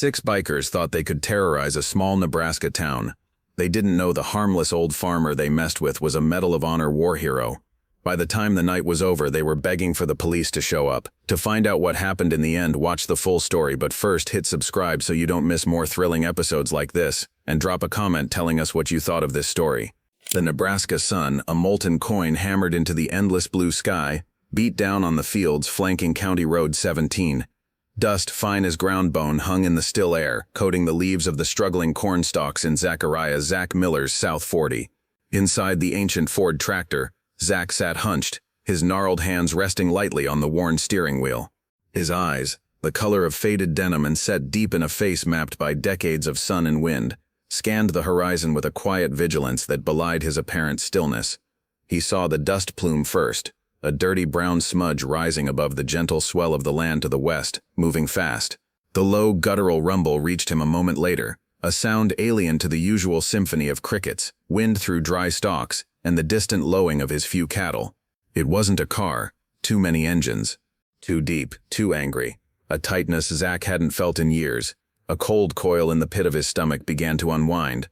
6 bikers thought they could terrorize a small Nebraska town. They didn't know the harmless old farmer they messed with was a Medal of Honor war hero. By the time the night was over, they were begging for the police to show up. To find out what happened in the end, watch the full story, but first hit subscribe so you don't miss more thrilling episodes like this, and drop a comment telling us what you thought of this story. The Nebraska sun, a molten coin hammered into the endless blue sky, beat down on the fields flanking County Road 17. Dust fine as ground bone hung in the still air, coating the leaves of the struggling corn stalks in Zachariah Zach Miller's South 40. Inside the ancient Ford tractor, Zach sat hunched, his gnarled hands resting lightly on the worn steering wheel. His eyes, the color of faded denim and set deep in a face mapped by decades of sun and wind, scanned the horizon with a quiet vigilance that belied his apparent stillness. He saw the dust plume first, a dirty brown smudge rising above the gentle swell of the land to the west, moving fast. The low, guttural rumble reached him a moment later, a sound alien to the usual symphony of crickets, wind through dry stalks, and the distant lowing of his few cattle. It wasn't a car, too many engines. Too deep, too angry. A tightness Zach hadn't felt in years. A cold coil in the pit of his stomach began to unwind.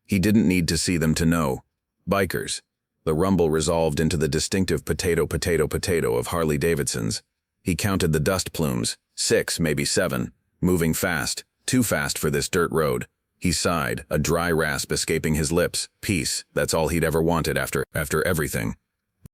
He didn't need to see them to know. Bikers. The rumble resolved into the distinctive potato of Harley-Davidsons. He counted the dust plumes, 6, maybe 7, moving fast, too fast for this dirt road. He sighed, a dry rasp escaping his lips. Peace, that's all he'd ever wanted after everything.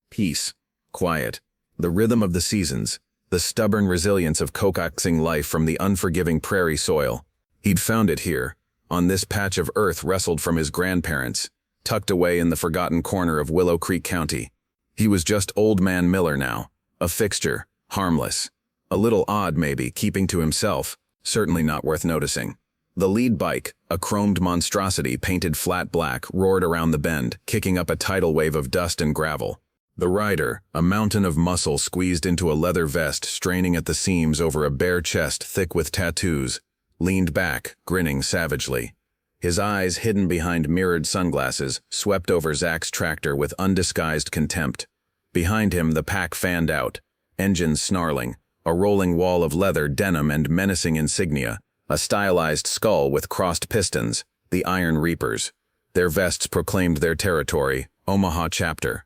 Peace. Quiet. The rhythm of the seasons. The stubborn resilience of coaxing life from the unforgiving prairie soil. He'd found it here, on this patch of earth wrestled from his grandparents, tucked away in the forgotten corner of Willow Creek County. He was just Old Man Miller now, a fixture, harmless. A little odd maybe, keeping to himself, certainly not worth noticing. The lead bike, a chromed monstrosity painted flat black, roared around the bend, kicking up a tidal wave of dust and gravel. The rider, a mountain of muscle squeezed into a leather vest straining at the seams over a bare chest thick with tattoos, leaned back, grinning savagely. His eyes, hidden behind mirrored sunglasses, swept over Zach's tractor with undisguised contempt. Behind him the pack fanned out, engines snarling, a rolling wall of leather, denim, and menacing insignia. A stylized skull with crossed pistons, the Iron Reapers. Their vests proclaimed their territory, Omaha chapter.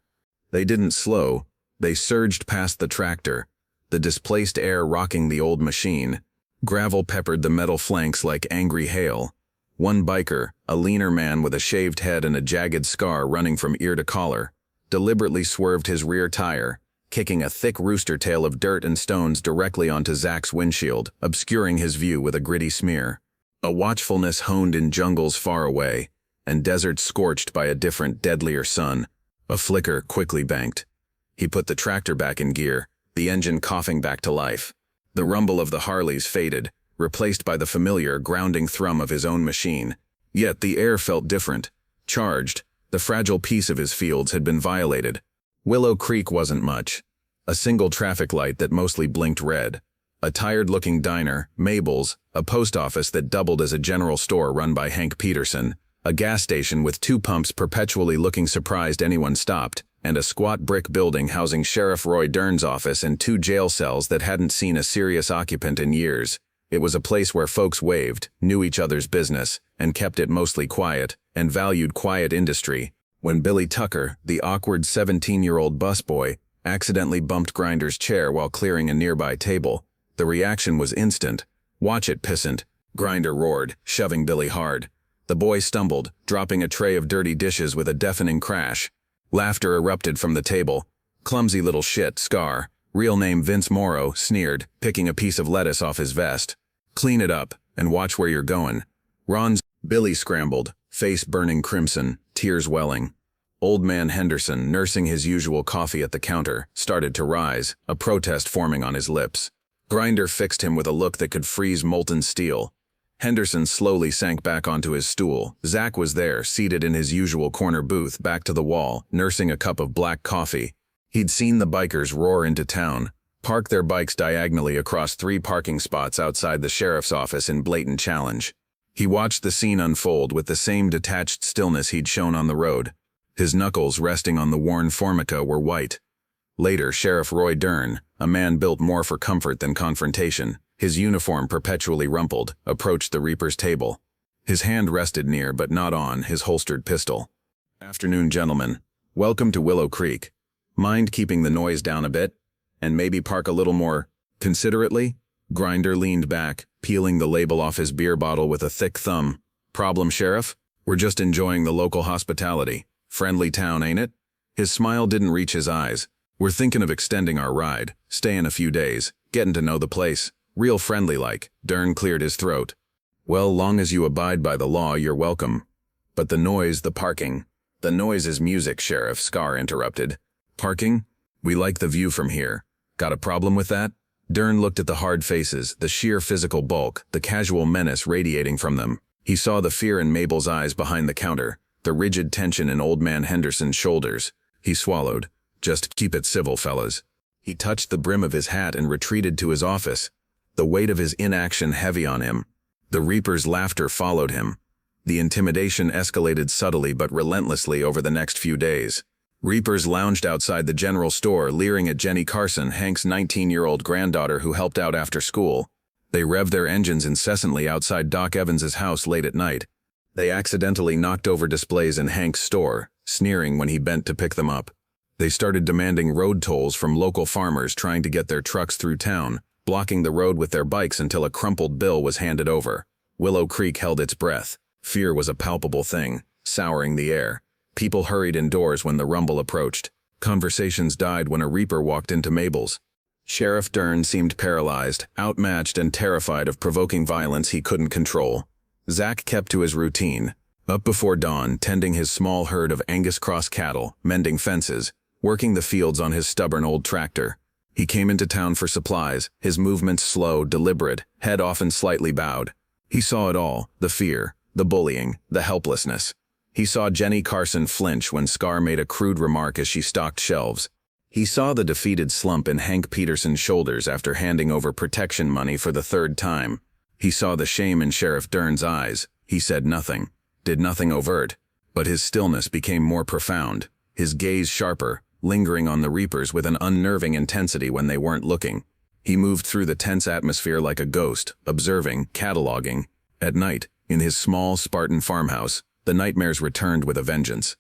They didn't slow, they surged past the tractor, the displaced air rocking the old machine. Gravel peppered the metal flanks like angry hail. One biker, a leaner man with a shaved head and a jagged scar running from ear to collar, deliberately swerved his rear tire, kicking a thick rooster tail of dirt and stones directly onto Zach's windshield, obscuring his view with a gritty smear. A watchfulness honed in jungles far away, and deserts scorched by a different, deadlier sun. A flicker quickly banked. He put the tractor back in gear, the engine coughing back to life. The rumble of the Harleys faded, replaced by the familiar, grounding thrum of his own machine. Yet the air felt different, charged. The fragile peace of his fields had been violated. Willow Creek wasn't much. A single traffic light that mostly blinked red. A tired-looking diner, Mabel's, a post office that doubled as a general store run by Hank Peterson, a gas station with 2 pumps perpetually looking surprised anyone stopped, and a squat brick building housing Sheriff Roy Dern's office and 2 jail cells that hadn't seen a serious occupant in years. It was a place where folks waved, knew each other's business, and kept it mostly quiet, and valued quiet industry. When Billy Tucker, the awkward 17-year-old busboy, accidentally bumped Grinder's chair while clearing a nearby table, the reaction was instant. "Watch it, pissant," Grinder roared, shoving Billy hard. The boy stumbled, dropping a tray of dirty dishes with a deafening crash. Laughter erupted from the table. "Clumsy little shit, Scar," real name Vince Morrow, sneered, picking a piece of lettuce off his vest. "Clean it up, and watch where you're going." Billy scrambled, face burning crimson, tears welling. Old Man Henderson, nursing his usual coffee at the counter, started to rise, a protest forming on his lips. Grinder fixed him with a look that could freeze molten steel. Henderson slowly sank back onto his stool. Zach was there, seated in his usual corner booth, back to the wall, nursing a cup of black coffee. He'd seen the bikers roar into town, park their bikes diagonally across 3 parking spots outside the sheriff's office in blatant challenge. He watched the scene unfold with the same detached stillness he'd shown on the road. His knuckles resting on the worn formica were white. Later, Sheriff Roy Dern, a man built more for comfort than confrontation, his uniform perpetually rumpled, approached the Reaper's table. His hand rested near, but not on, his holstered pistol. "Afternoon, gentlemen. Welcome to Willow Creek. Mind keeping the noise down a bit? And maybe park a little more considerately?" Grinder leaned back, peeling the label off his beer bottle with a thick thumb. "Problem, Sheriff? We're just enjoying the local hospitality. Friendly town, ain't it?" His smile didn't reach his eyes. "We're thinking of extending our ride, staying a few days, getting to know the place. Real friendly-like." Dern cleared his throat. "Well, long as you abide by the law, you're welcome. But the noise, the parking." "The noise is music, Sheriff," Scar interrupted. "Parking? We like the view from here. Got a problem with that?" Dern looked at the hard faces, the sheer physical bulk, the casual menace radiating from them. He saw the fear in Mabel's eyes behind the counter, the rigid tension in Old Man Henderson's shoulders. He swallowed. "Just keep it civil, fellas." He touched the brim of his hat and retreated to his office, the weight of his inaction heavy on him. The Reaper's laughter followed him. The intimidation escalated subtly but relentlessly over the next few days. Reapers lounged outside the general store, leering at Jenny Carson, Hank's 19-year-old granddaughter who helped out after school. They revved their engines incessantly outside Doc Evans's house late at night. They accidentally knocked over displays in Hank's store, sneering when he bent to pick them up. They started demanding road tolls from local farmers trying to get their trucks through town, blocking the road with their bikes until a crumpled bill was handed over. Willow Creek held its breath. Fear was a palpable thing, souring the air. People hurried indoors when the rumble approached. Conversations died when a Reaper walked into Mabel's. Sheriff Dern seemed paralyzed, outmatched and terrified of provoking violence he couldn't control. Zach kept to his routine. Up before dawn, tending his small herd of Angus Cross cattle, mending fences, working the fields on his stubborn old tractor. He came into town for supplies, his movements slow, deliberate, head often slightly bowed. He saw it all, the fear, the bullying, the helplessness. He saw Jenny Carson flinch when Scar made a crude remark as she stocked shelves. He saw the defeated slump in Hank Peterson's shoulders after handing over protection money for the third time. He saw the shame in Sheriff Dern's eyes. He said nothing, did nothing overt, but his stillness became more profound, his gaze sharper, lingering on the Reapers with an unnerving intensity when they weren't looking. He moved through the tense atmosphere like a ghost, observing, cataloging. At night, in his small, Spartan farmhouse, the nightmares returned with a vengeance.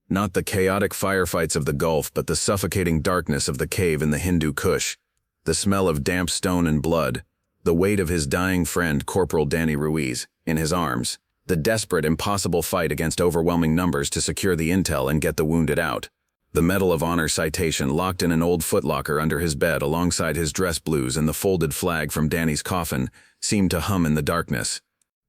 Not the chaotic firefights of the Gulf, but the suffocating darkness of the cave in the Hindu Kush, the smell of damp stone and blood, the weight of his dying friend Corporal Danny Ruiz in his arms, the desperate, impossible fight against overwhelming numbers to secure the intel and get the wounded out. The Medal of Honor citation locked in an old footlocker under his bed alongside his dress blues and the folded flag from Danny's coffin seemed to hum in the darkness.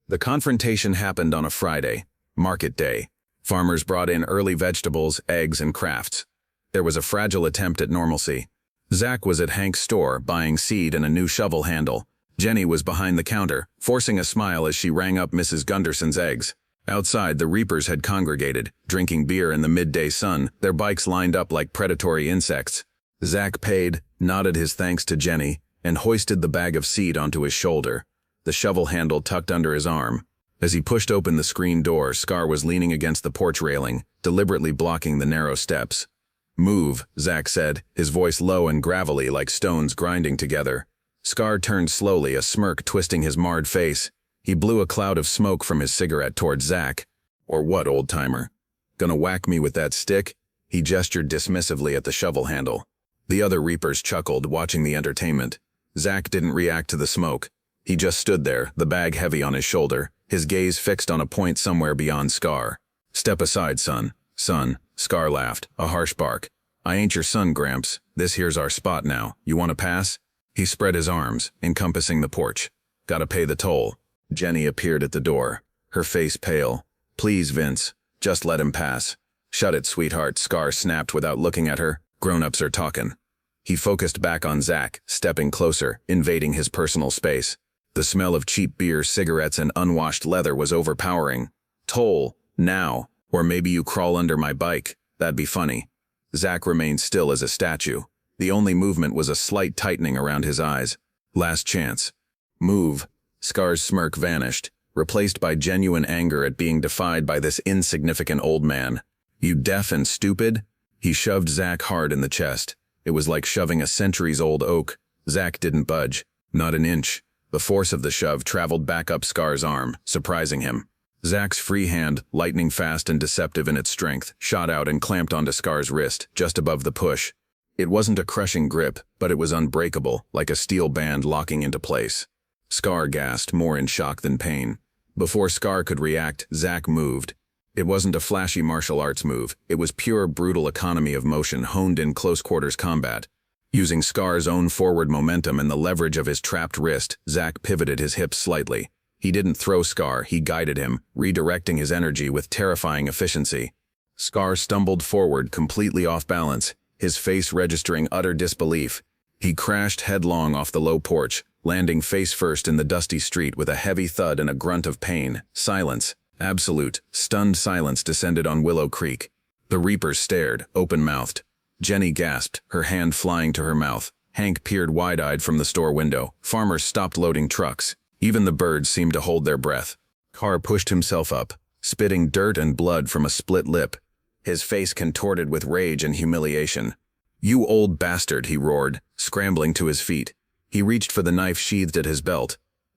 The confrontation happened on a Friday, market day. Farmers brought in early vegetables, eggs, and crafts. There was a fragile attempt at normalcy. Zach was at Hank's store, buying seed and a new shovel handle. Jenny was behind the counter, forcing a smile as she rang up Mrs. Gunderson's eggs. Outside, the Reapers had congregated, drinking beer in the midday sun, their bikes lined up like predatory insects. Zach paid, nodded his thanks to Jenny, and hoisted the bag of seed onto his shoulder, the shovel handle tucked under his arm. As he pushed open the screen door, Scar was leaning against the porch railing, deliberately blocking the narrow steps. "Move," Zach said, his voice low and gravelly like stones grinding together. Scar turned slowly, a smirk twisting his marred face. He blew a cloud of smoke from his cigarette towards Zach. "Or what, old-timer? Gonna whack me with that stick?" He gestured dismissively at the shovel handle. The other Reapers chuckled, watching the entertainment. Zach didn't react to the smoke. He just stood there, the bag heavy on his shoulder, his gaze fixed on a point somewhere beyond Scar. "Step aside, son." "Son," Scar laughed, a harsh bark. "I ain't your son, Gramps. This here's our spot now. You want to pass?" He spread his arms, encompassing the porch. "Gotta pay the toll." Jenny appeared at the door, her face pale. "Please, Vince, just let him pass." "Shut it, sweetheart," Scar snapped without looking at her. "Grown-ups are talking." He focused back on Zach, stepping closer, invading his personal space. The smell of cheap beer, cigarettes, and unwashed leather was overpowering. "Toll, now, or maybe you crawl under my bike. That'd be funny." Zach remained still as a statue. The only movement was a slight tightening around his eyes. "Last chance. Move." Scar's smirk vanished, replaced by genuine anger at being defied by this insignificant old man. "You deaf and stupid?" He shoved Zach hard in the chest. It was like shoving a centuries-old oak. Zach didn't budge, not an inch. The force of the shove traveled back up Scar's arm, surprising him. Zach's free hand, lightning fast and deceptive in its strength, shot out and clamped onto Scar's wrist, just above the push. It wasn't a crushing grip, but it was unbreakable, like a steel band locking into place. Scar gasped, more in shock than pain. Before Scar could react, Zach moved. It wasn't a flashy martial arts move, it was pure brutal economy of motion honed in close-quarters combat. Using Scar's own forward momentum and the leverage of his trapped wrist, Zach pivoted his hips slightly. He didn't throw Scar, he guided him, redirecting his energy with terrifying efficiency. Scar stumbled forward, completely off balance, his face registering utter disbelief. He crashed headlong off the low porch, landing face first in the dusty street with a heavy thud and a grunt of pain. Silence, absolute, stunned silence descended on Willow Creek. The Reapers stared, open-mouthed. Jenny gasped, her hand flying to her mouth. Hank peered wide-eyed from the store window. Farmers stopped loading trucks. Even the birds seemed to hold their breath. Carr pushed himself up, spitting dirt and blood from a split lip, his face contorted with rage and humiliation. "You old bastard," he roared, scrambling to his feet. He reached for the knife sheathed at his belt.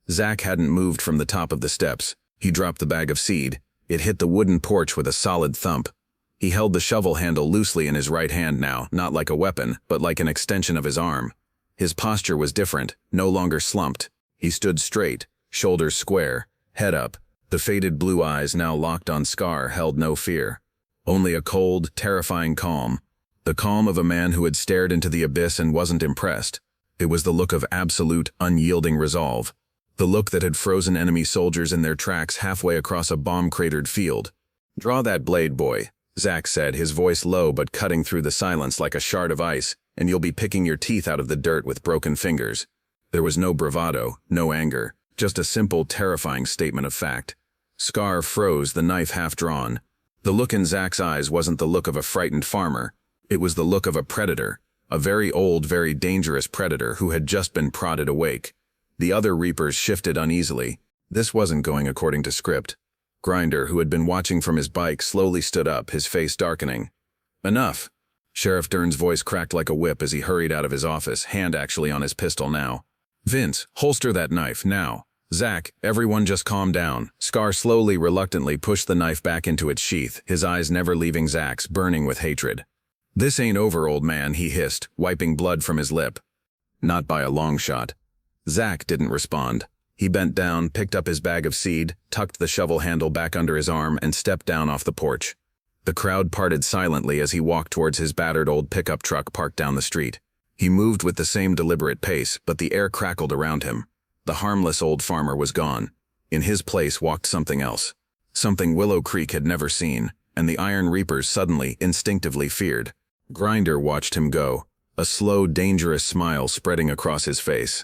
Zach hadn't moved from the top of the steps. He dropped the bag of seed. It hit the wooden porch with a solid thump. He held the shovel handle loosely in his right hand now, not like a weapon, but like an extension of his arm. His posture was different, no longer slumped. He stood straight, shoulders square, head up. The faded blue eyes now locked on Scar held no fear. Only a cold, terrifying calm. The calm of a man who had stared into the abyss and wasn't impressed. It was the look of absolute, unyielding resolve. The look that had frozen enemy soldiers in their tracks halfway across a bomb-cratered field. "Draw that blade, boy," Zach said, his voice low but cutting through the silence like a shard of ice, "and you'll be picking your teeth out of the dirt with broken fingers." There was no bravado, no anger, just a simple, terrifying statement of fact. Scar froze, the knife half-drawn. The look in Zach's eyes wasn't the look of a frightened farmer. It was the look of a predator, a very old, very dangerous predator who had just been prodded awake. The other Reapers shifted uneasily. This wasn't going according to script. Grinder, who had been watching from his bike, slowly stood up, his face darkening. "Enough." Sheriff Dern's voice cracked like a whip as he hurried out of his office, hand actually on his pistol now. "Vince, holster that knife, now." "Zach, everyone just calm down." Scar slowly, reluctantly pushed the knife back into its sheath, his eyes never leaving Zach's, burning with hatred. "This ain't over, old man," he hissed, wiping blood from his lip. "Not by a long shot." Zach didn't respond. He bent down, picked up his bag of seed, tucked the shovel handle back under his arm, and stepped down off the porch. The crowd parted silently as he walked towards his battered old pickup truck parked down the street. He moved with the same deliberate pace, but the air crackled around him. The harmless old farmer was gone. In his place walked something else. Something Willow Creek had never seen, and the Iron Reapers suddenly, instinctively feared. Grinder watched him go, a slow, dangerous smile spreading across his face.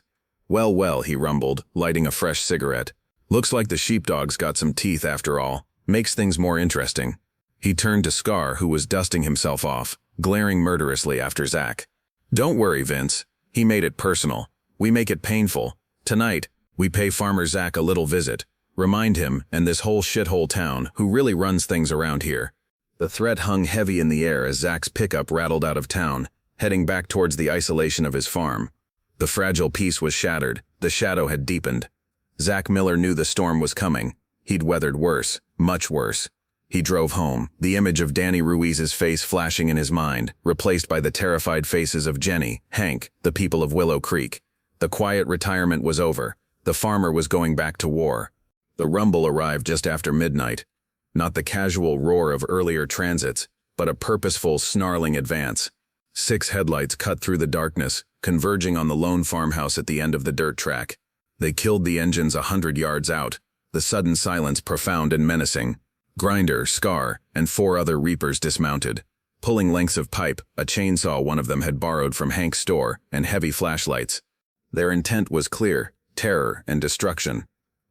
"Well, well," he rumbled, lighting a fresh cigarette. "Looks like the sheepdog's got some teeth after all. Makes things more interesting." He turned to Scar, who was dusting himself off, glaring murderously after Zach. "Don't worry, Vince. He made it personal. We make it painful. Tonight, we pay Farmer Zach a little visit. Remind him, and this whole shithole town, who really runs things around here." The threat hung heavy in the air as Zach's pickup rattled out of town, heading back towards the isolation of his farm. The fragile peace was shattered, the shadow had deepened. Zach Miller knew the storm was coming. He'd weathered worse, much worse. He drove home, the image of Danny Ruiz's face flashing in his mind, replaced by the terrified faces of Jenny, Hank, the people of Willow Creek. The quiet retirement was over. The farmer was going back to war. The rumble arrived just after midnight. Not the casual roar of earlier transits, but a purposeful, snarling advance. 6 headlights cut through the darkness, converging on the lone farmhouse at the end of the dirt track. They killed the engines 100 yards out, the sudden silence profound and menacing. Grinder, Scar, and 4 other Reapers dismounted. Pulling lengths of pipe, a chainsaw one of them had borrowed from Hank's store, and heavy flashlights. Their intent was clear, terror and destruction.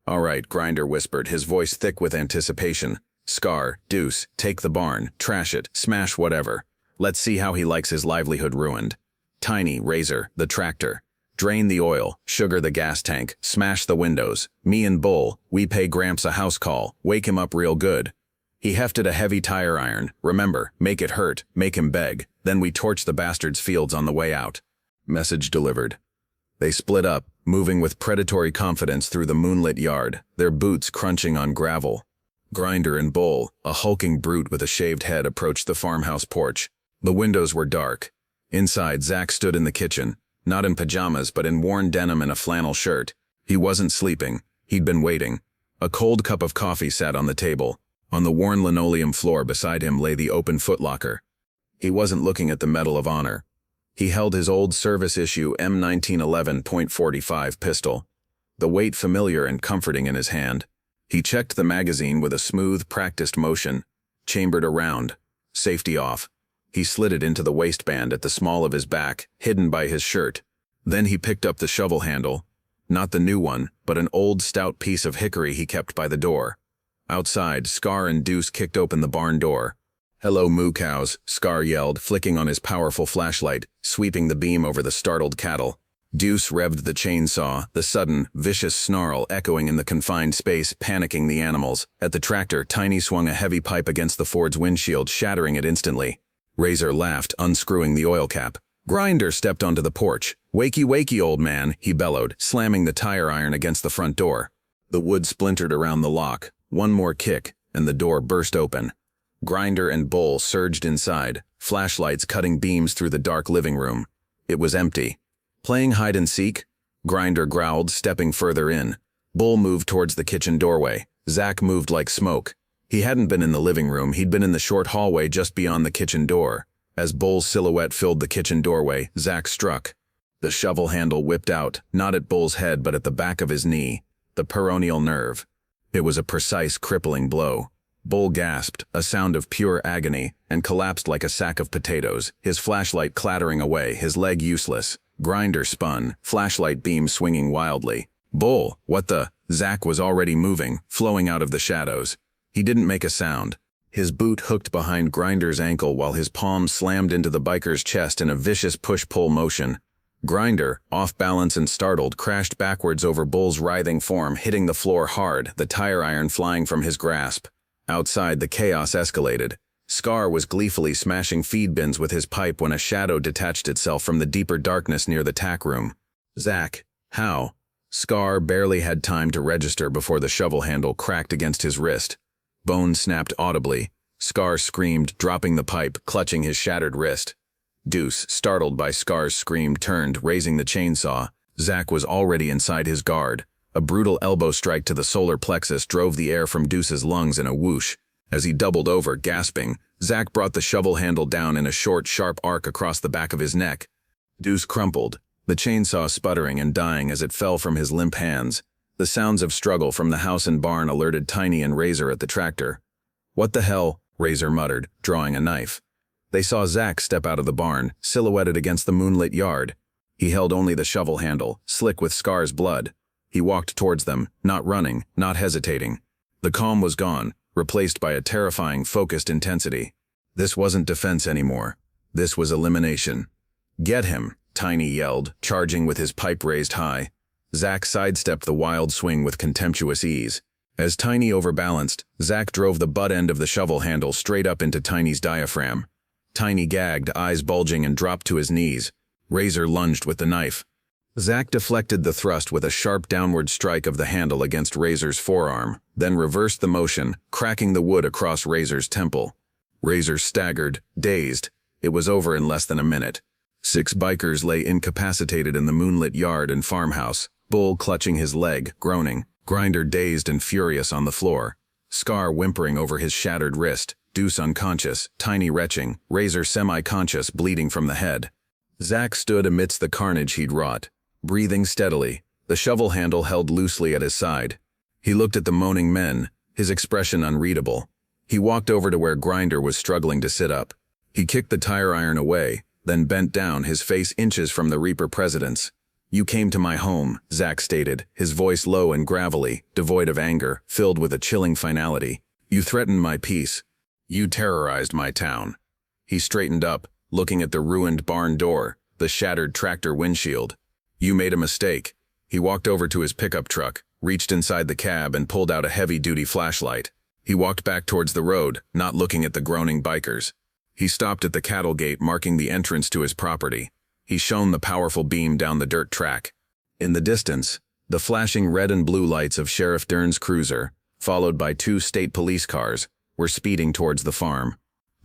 "All right," Grinder whispered, his voice thick with anticipation. "Scar, Deuce, take the barn, trash it, smash whatever. Let's see how he likes his livelihood ruined. Tiny, Razor, the tractor. Drain the oil, sugar the gas tank, smash the windows. Me and Bull, we pay Gramps a house call, wake him up real good. He hefted a heavy tire iron. Remember, make it hurt, make him beg. Then we torch the bastard's fields on the way out." Message delivered. They split up, moving with predatory confidence through the moonlit yard, their boots crunching on gravel. Grinder and Bull, a hulking brute with a shaved head, approached the farmhouse porch. The windows were dark. Inside, Zach stood in the kitchen, not in pajamas but in worn denim and a flannel shirt. He wasn't sleeping. He'd been waiting. A cold cup of coffee sat on the table. On the worn linoleum floor beside him lay the open footlocker. He wasn't looking at the Medal of Honor. He held his old service-issue M1911.45 pistol, the weight familiar and comforting in his hand. He checked the magazine with a smooth, practiced motion, chambered around, safety off. He slid it into the waistband at the small of his back, hidden by his shirt. Then he picked up the shovel handle, not the new one, but an old stout piece of hickory he kept by the door. Outside, Scar and Deuce kicked open the barn door. "Hello, moo cows," Scar yelled, flicking on his powerful flashlight, sweeping the beam over the startled cattle. Deuce revved the chainsaw, the sudden, vicious snarl echoing in the confined space, panicking the animals. At the tractor, Tiny swung a heavy pipe against the Ford's windshield, shattering it instantly. Razor laughed, unscrewing the oil cap. Grinder stepped onto the porch. "Wakey, wakey, old man," he bellowed, slamming the tire iron against the front door. The wood splintered around the lock. One more kick, and the door burst open. Grinder and Bull surged inside, flashlights cutting beams through the dark living room. It was empty. "Playing hide and seek?" Grinder growled, stepping further in. Bull moved towards the kitchen doorway. Zach moved like smoke. He hadn't been in the living room, he'd been in the short hallway just beyond the kitchen door. As Bull's silhouette filled the kitchen doorway, Zach struck. The shovel handle whipped out, not at Bull's head but at the back of his knee, the peroneal nerve. It was a precise, crippling blow. Bull gasped, a sound of pure agony, and collapsed like a sack of potatoes, his flashlight clattering away, his leg useless. Grinder spun, flashlight beam swinging wildly. "Bull, what the?" Zach was already moving, flowing out of the shadows. He didn't make a sound. His boot hooked behind Grinder's ankle while his palm slammed into the biker's chest in a vicious push-pull motion. Grinder, off balance and startled, crashed backwards over Bull's writhing form, hitting the floor hard, the tire iron flying from his grasp. Outside, the chaos escalated. Scar was gleefully smashing feed bins with his pipe when a shadow detached itself from the deeper darkness near the tack room. "Zach, how?" Scar barely had time to register before the shovel handle cracked against his wrist. Bone snapped audibly. Scar screamed, dropping the pipe, clutching his shattered wrist. Deuce, startled by Scar's scream, turned, raising the chainsaw. Zach was already inside his guard. A brutal elbow strike to the solar plexus drove the air from Deuce's lungs in a whoosh. As he doubled over, gasping, Zach brought the shovel handle down in a short, sharp arc across the back of his neck. Deuce crumpled, the chainsaw sputtering and dying as it fell from his limp hands. The sounds of struggle from the house and barn alerted Tiny and Razor at the tractor. "What the hell?" Razor muttered, drawing a knife. They saw Zach step out of the barn, silhouetted against the moonlit yard. He held only the shovel handle, slick with Scar's blood. He walked towards them, not running, not hesitating. The calm was gone, replaced by a terrifying, focused intensity. This wasn't defense anymore. This was elimination. "Get him!" Tiny yelled, charging with his pipe raised high. Zach sidestepped the wild swing with contemptuous ease. As Tiny overbalanced, Zach drove the butt end of the shovel handle straight up into Tiny's diaphragm. Tiny gagged, eyes bulging, and dropped to his knees. Razor lunged with the knife. Zach deflected the thrust with a sharp downward strike of the handle against Razor's forearm, then reversed the motion, cracking the wood across Razor's temple. Razor staggered, dazed. It was over in less than a minute. 6 bikers lay incapacitated in the moonlit yard and farmhouse, Bull clutching his leg, groaning, Grinder dazed and furious on the floor, Scar whimpering over his shattered wrist, Deuce unconscious, Tiny retching, Razor semi-conscious, bleeding from the head. Zach stood amidst the carnage he'd wrought, breathing steadily, the shovel handle held loosely at his side. He looked at the moaning men, his expression unreadable. He walked over to where Grinder was struggling to sit up. He kicked the tire iron away, then bent down, his face inches from the Reaper president's. "You came to my home," Zach stated, his voice low and gravelly, devoid of anger, filled with a chilling finality. "You threatened my peace. You terrorized my town." He straightened up, looking at the ruined barn door, the shattered tractor windshield. "You made a mistake." He walked over to his pickup truck, reached inside the cab, and pulled out a heavy-duty flashlight. He walked back towards the road, not looking at the groaning bikers. He stopped at the cattle gate marking the entrance to his property. He shone the powerful beam down the dirt track. In the distance, the flashing red and blue lights of Sheriff Dern's cruiser, followed by 2 state police cars, were speeding towards the farm.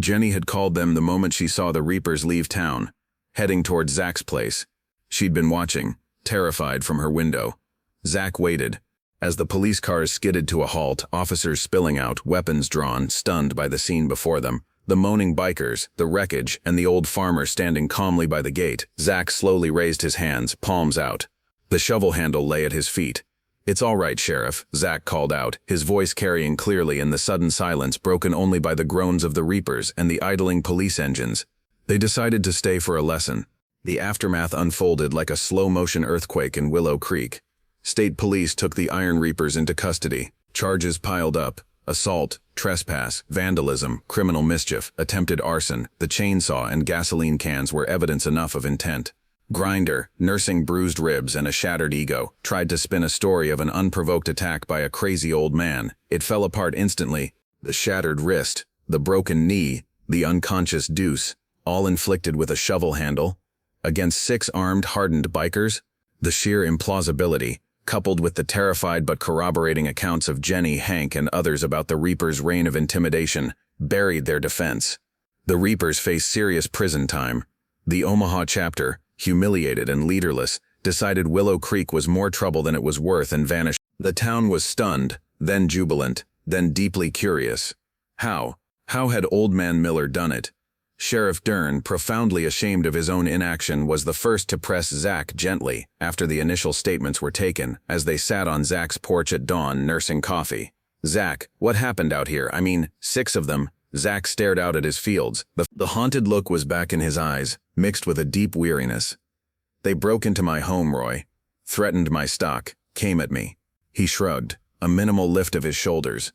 Jenny had called them the moment she saw the Reapers leave town, heading towards Zach's place. She'd been watching, terrified, from her window. Zach waited. As the police cars skidded to a halt, officers spilling out, weapons drawn, stunned by the scene before them, the moaning bikers, the wreckage, and the old farmer standing calmly by the gate, Zach slowly raised his hands, palms out. The shovel handle lay at his feet. "It's all right, Sheriff," Zach called out, his voice carrying clearly in the sudden silence broken only by the groans of the Reapers and the idling police engines. They decided to stay for a lesson. The aftermath unfolded like a slow-motion earthquake in Willow Creek. State police took the Iron Reapers into custody. Charges piled up: assault, trespass, vandalism, criminal mischief, attempted arson. The chainsaw and gasoline cans were evidence enough of intent. Grinder, nursing bruised ribs and a shattered ego, tried to spin a story of an unprovoked attack by a crazy old man. It fell apart instantly. The shattered wrist, the broken knee, the unconscious Deuce, all inflicted with a shovel handle. Against 6 armed, hardened bikers? The sheer implausibility, coupled with the terrified but corroborating accounts of Jenny, Hank, and others about the Reapers' reign of intimidation, buried their defense. The Reapers faced serious prison time. The Omaha chapter, humiliated and leaderless, decided Willow Creek was more trouble than it was worth and vanished. The town was stunned, then jubilant, then deeply curious. How had Old Man Miller done it? Sheriff Dern, profoundly ashamed of his own inaction, was the first to press Zach gently after the initial statements were taken, as they sat on Zach's porch at dawn nursing coffee. "Zach, what happened out here? I mean, 6 of them." Zach stared out at his fields. The haunted look was back in his eyes, mixed with a deep weariness. "They broke into my home, Roy. Threatened my stock, came at me." He shrugged, a minimal lift of his shoulders.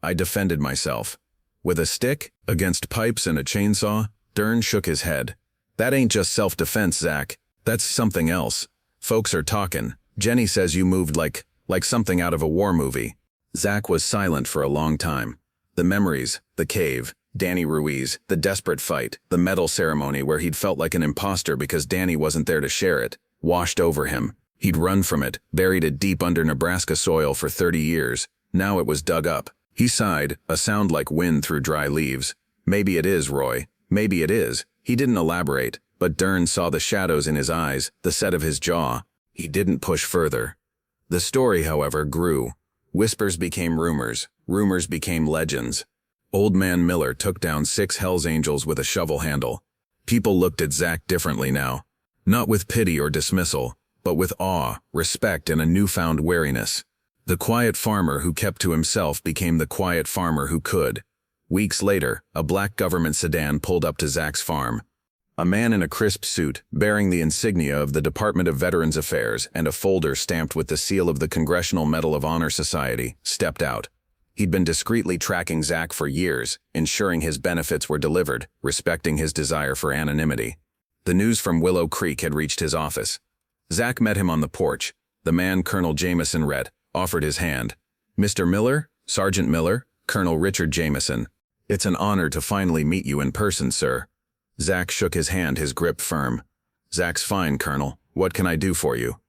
"I defended myself." "With a stick? Against pipes and a chainsaw?" Dern shook his head. "That ain't just self-defense, Zach. That's something else. Folks are talking. Jenny says you moved like something out of a war movie." Zach was silent for a long time. The memories, the cave, Danny Ruiz, the desperate fight, the medal ceremony where he'd felt like an imposter because Danny wasn't there to share it, washed over him. He'd run from it, buried it deep under Nebraska soil for 30 years. Now it was dug up. He sighed, a sound like wind through dry leaves. "Maybe it is, Roy. Maybe it is." He didn't elaborate, but Dern saw the shadows in his eyes, the set of his jaw. He didn't push further. The story, however, grew. Whispers became rumors. Rumors became legends. Old Man Miller took down 6 Hells Angels with a shovel handle. People looked at Zach differently now. Not with pity or dismissal, but with awe, respect, and a newfound wariness. The quiet farmer who kept to himself became the quiet farmer who could. Weeks later, a black government sedan pulled up to Zach's farm. A man in a crisp suit, bearing the insignia of the Department of Veterans Affairs and a folder stamped with the seal of the Congressional Medal of Honor Society, stepped out. He'd been discreetly tracking Zach for years, ensuring his benefits were delivered, respecting his desire for anonymity. The news from Willow Creek had reached his office. Zach met him on the porch. The man Colonel Jameson read, offered his hand. "Mr. Miller, Sergeant Miller, Colonel Richard Jameson. It's an honor to finally meet you in person, sir." Zach shook his hand, his grip firm. "Zach's fine, Colonel. What can I do for you?"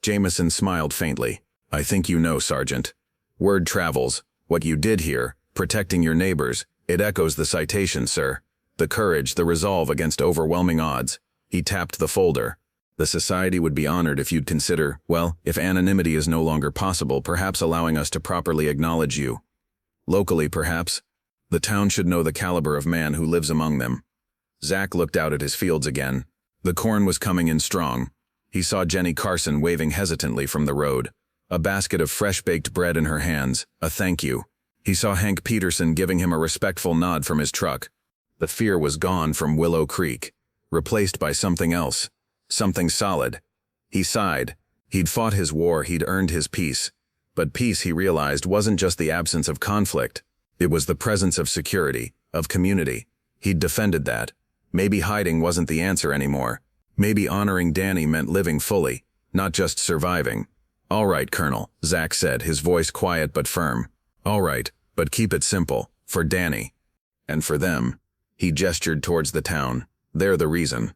Jameson smiled faintly. "I think you know, Sergeant. Word travels. What you did here, protecting your neighbors, it echoes the citation, sir. The courage, the resolve against overwhelming odds." He tapped the folder. "The society would be honored if you'd consider, well, if anonymity is no longer possible, perhaps allowing us to properly acknowledge you. Locally, perhaps. The town should know the caliber of man who lives among them." Zach looked out at his fields again. The corn was coming in strong. He saw Jenny Carson waving hesitantly from the road, a basket of fresh-baked bread in her hands, a thank you. He saw Hank Peterson giving him a respectful nod from his truck. The fear was gone from Willow Creek, replaced by something else, something solid. He sighed. He'd fought his war, he'd earned his peace. But peace, he realized, wasn't just the absence of conflict. It was the presence of security, of community. He'd defended that. Maybe hiding wasn't the answer anymore. Maybe honoring Danny meant living fully, not just surviving. "All right, Colonel," Zach said, his voice quiet but firm. "All right, but keep it simple. For Danny. And for them." He gestured towards the town. "They're the reason."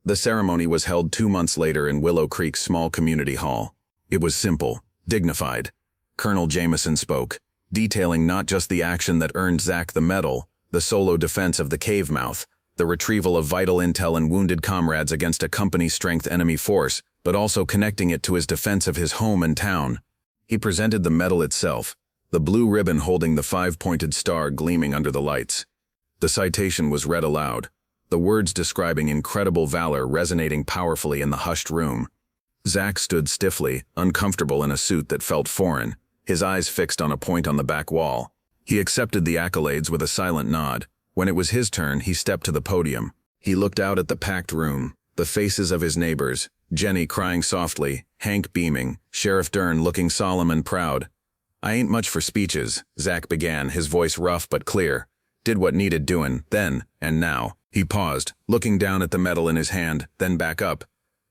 The ceremony was held 2 months later in Willow Creek's small community hall. It was simple, dignified. Colonel Jameson spoke, detailing not just the action that earned Zach the medal, the solo defense of the cave mouth, the retrieval of vital intel and wounded comrades against a company-strength enemy force, but also connecting it to his defense of his home and town. He presented the medal itself, the blue ribbon holding the 5-pointed star gleaming under the lights. The citation was read aloud, the words describing incredible valor resonating powerfully in the hushed room. Zach stood stiffly, uncomfortable in a suit that felt foreign, his eyes fixed on a point on the back wall. He accepted the accolades with a silent nod. When it was his turn, he stepped to the podium. He looked out at the packed room, the faces of his neighbors, Jenny crying softly, Hank beaming, Sheriff Dern looking solemn and proud. "I ain't much for speeches," Zach began, his voice rough but clear. "Did what needed doing, then, and now." He paused, looking down at the medal in his hand, then back up.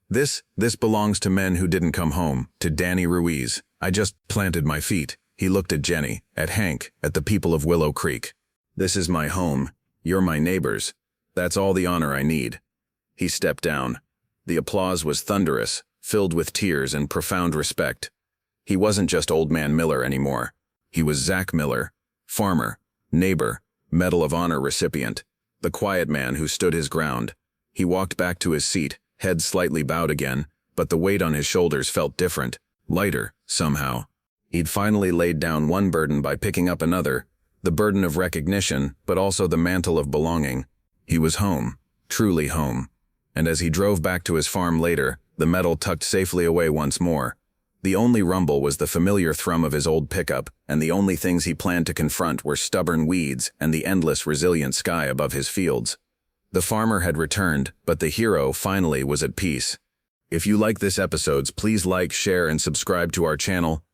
This belongs to men who didn't come home, to Danny Ruiz. I just planted my feet." He looked at Jenny, at Hank, at the people of Willow Creek. "This is my home. You're my neighbors. That's all the honor I need." He stepped down. The applause was thunderous, filled with tears and profound respect. He wasn't just Old Man Miller anymore. He was Zach Miller, farmer, neighbor, Medal of Honor recipient, the quiet man who stood his ground. He walked back to his seat, head slightly bowed again, but the weight on his shoulders felt different, lighter, somehow. He'd finally laid down one burden by picking up another, the burden of recognition, but also the mantle of belonging. He was home, truly home. And as he drove back to his farm later, the medal tucked safely away once more. The only rumble was the familiar thrum of his old pickup, and the only things he planned to confront were stubborn weeds and the endless resilient sky above his fields. The farmer had returned, but the hero finally was at peace. If you like this episode, please like, share, and subscribe to our channel.